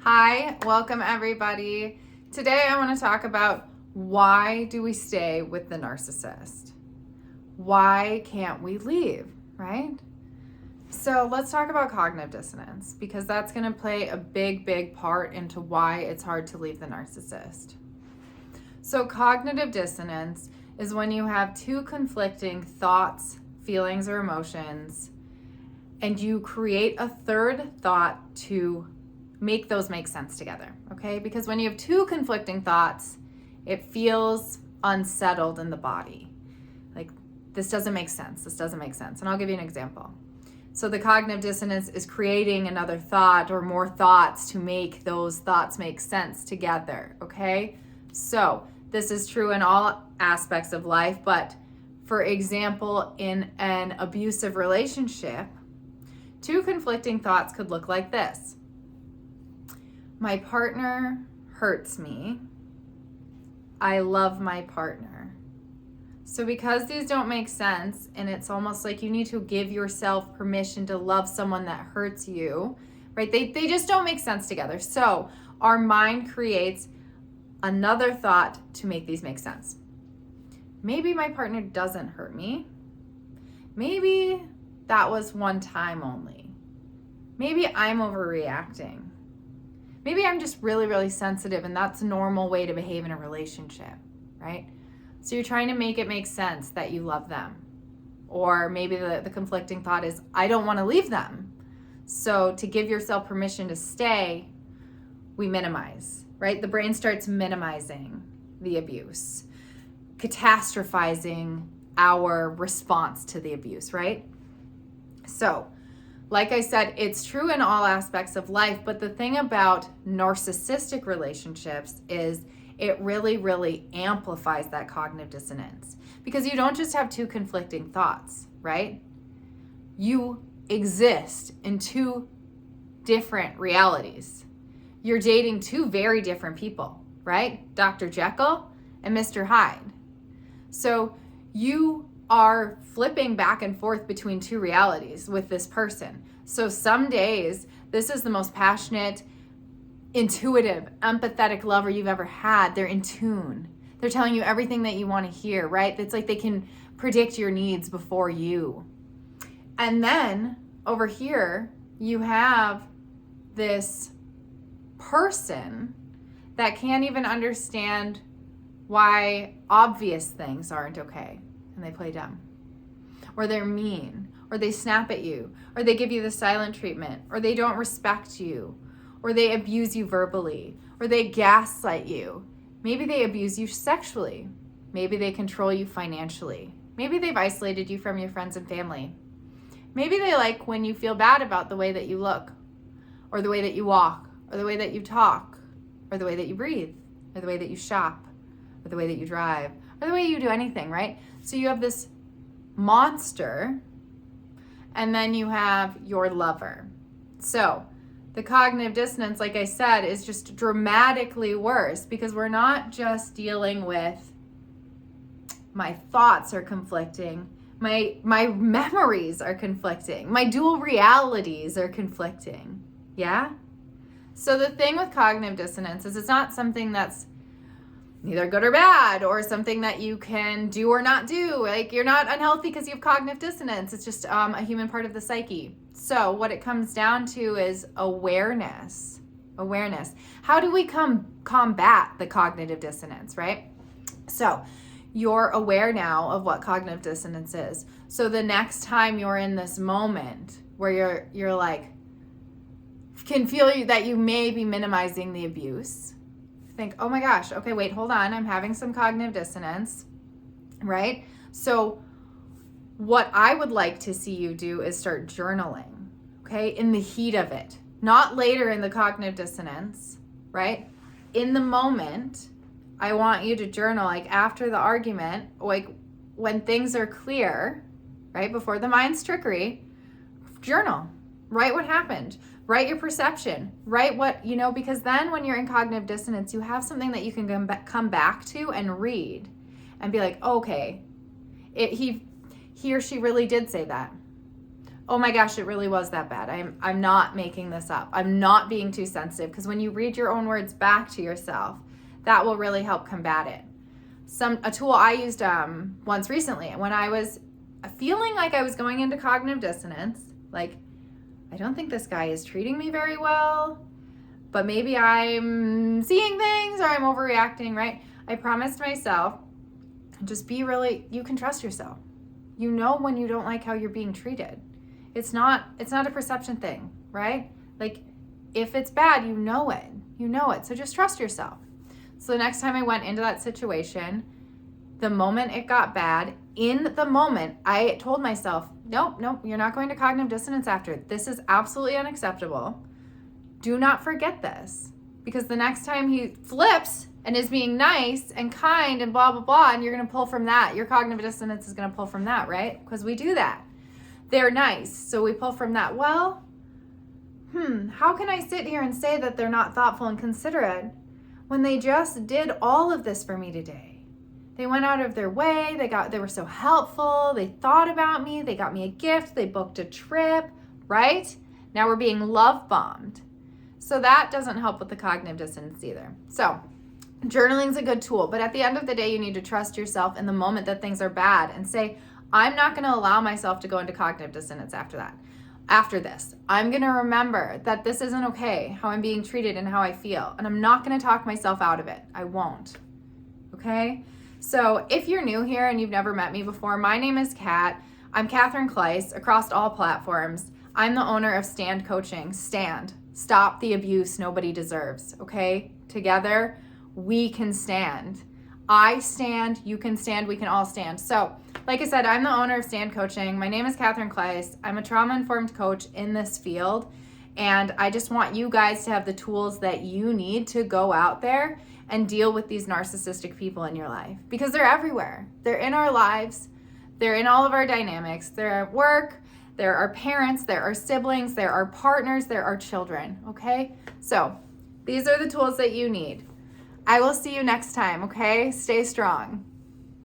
Hi, welcome everybody. Today I want to talk about why do we stay with the narcissist? Why can't we leave, right? So let's talk about cognitive dissonance because that's going to play a big part into why it's hard to leave the narcissist. So cognitive dissonance is when you have two conflicting thoughts, feelings, or emotions, and you create a third thought to make those make sense together, okay? Because when you have two conflicting thoughts, it feels unsettled in the body. Like, this doesn't make sense. And I'll give you an example. So the cognitive dissonance is creating another thought or more thoughts to make those thoughts make sense together, okay? So this is true in all aspects of life, but for example, in an abusive relationship, two conflicting thoughts could look like this. My partner hurts me. I love my partner. So because these don't make sense, and it's almost like you need to give yourself permission to love someone that hurts you, right? They just don't make sense together. So our mind creates another thought to make these make sense. Maybe my partner doesn't hurt me. Maybe that was one time only. Maybe I'm overreacting. Maybe I'm just really sensitive and that's a normal way to behave in a relationship, right? So you're trying to make it make sense that you love them. Or maybe the conflicting thought is, I don't want to leave them. So to give yourself permission to stay, we minimize, right? The brain starts minimizing the abuse, catastrophizing our response to the abuse, right? So, like I said, it's true in all aspects of life, but the thing about narcissistic relationships is it really amplifies that cognitive dissonance because you don't just have two conflicting thoughts, right? You exist in two different realities. You're dating two very different people, right? Dr. Jekyll and Mr. Hyde. So you are flipping back and forth between two realities with this person. So some days, this is the most passionate, intuitive, empathetic lover you've ever had. They're in tune. They're telling you everything that you want to hear, right? It's like they can predict your needs before you. And then over here, you have this person that can't even understand why obvious things aren't okay. And they play dumb, or they're mean, or they snap at you, or they give you the silent treatment, or they don't respect you, or they abuse you verbally, or they gaslight you. Maybe they abuse you sexually. Maybe they control you financially. Maybe they've isolated you from your friends and family. Maybe they like when you feel bad about the way that you look, or the way that you walk, or the way that you talk, or the way that you breathe, or the way that you shop, or the way that you drive, or the way you do anything, right? So you have this monster, and then you have your lover. So the cognitive dissonance, like I said, is just dramatically worse because we're not just dealing with my thoughts are conflicting, my memories are conflicting, my dual realities are conflicting, yeah? So the thing with cognitive dissonance is it's not something that's neither good or bad, or something that you can do or not do. Like, you're not unhealthy because you have cognitive dissonance. It's just a human part of the psyche. So what it comes down to is awareness. How do we combat the cognitive dissonance, right? So you're aware now of what cognitive dissonance is. So the next time you're in this moment where you're like, can feel that you may be minimizing the abuse, think, oh my gosh, okay, wait, hold on, I'm having some cognitive dissonance, right? So what I would like to see you do is start journaling, okay, in the heat of it, not later in the cognitive dissonance, right? In the moment, I want you to journal, like after the argument, like when things are clear, right, before the mind's trickery, journal, write what happened. Write your perception, write what, because then when you're in cognitive dissonance, you have something that you can come back to and read and be like, okay, he or she really did say that. oh my gosh, it really was that bad. I'm not making this up. I'm not being too sensitive, because when you read your own words back to yourself, that will really help combat it. A tool I used once recently, when I was feeling like I was going into cognitive dissonance, like, I don't think this guy is treating me very well, but maybe I'm seeing things or I'm overreacting, right? I promised myself, just be really, you can trust yourself. You know when you don't like how you're being treated. It's not a perception thing, right? Like, if it's bad, you know it. You know it. So just trust yourself. So the next time I went into that situation, the moment it got bad, in the moment, I told myself, nope, you're not going to cognitive dissonance after. This is absolutely unacceptable. Do not forget this. Because the next time he flips and is being nice and kind and blah, blah, blah, and you're going to pull from that, your cognitive dissonance is going to pull from that, right? Because we do that. They're nice, so we pull from that. Well, how can I sit here and say that they're not thoughtful and considerate when they just did all of this for me today? They went out of their way. They were so helpful. They thought about me. They got me a gift. They booked a trip, right? Now we're being love bombed. So that doesn't help with the cognitive dissonance either. So journaling's a good tool, but at the end of the day, you need to trust yourself in the moment that things are bad and say, I'm not going to allow myself to go into cognitive dissonance after this. I'm going to remember that this isn't okay, how I'm being treated and how I feel. And I'm not going to talk myself out of it. I won't. Okay? So if you're new here and you've never met me before, my name is Kat. I'm Katherine Kleiss across all platforms. I'm the owner of Stand Coaching. Stand. Stop the abuse nobody deserves. Okay? Together, we can stand. I stand, you can stand, we can all stand. So, like I said, I'm the owner of Stand Coaching. My name is Katherine Kleiss. I'm a trauma-informed coach in this field, and I just want you guys to have the tools that you need to go out there and deal with these narcissistic people in your life, because they're everywhere. They're in our lives. They're in all of our dynamics. They're at work. They're our parents. They're our siblings. They're our partners. They're our children, okay? So these are the tools that you need. I will see you next time, okay? Stay strong.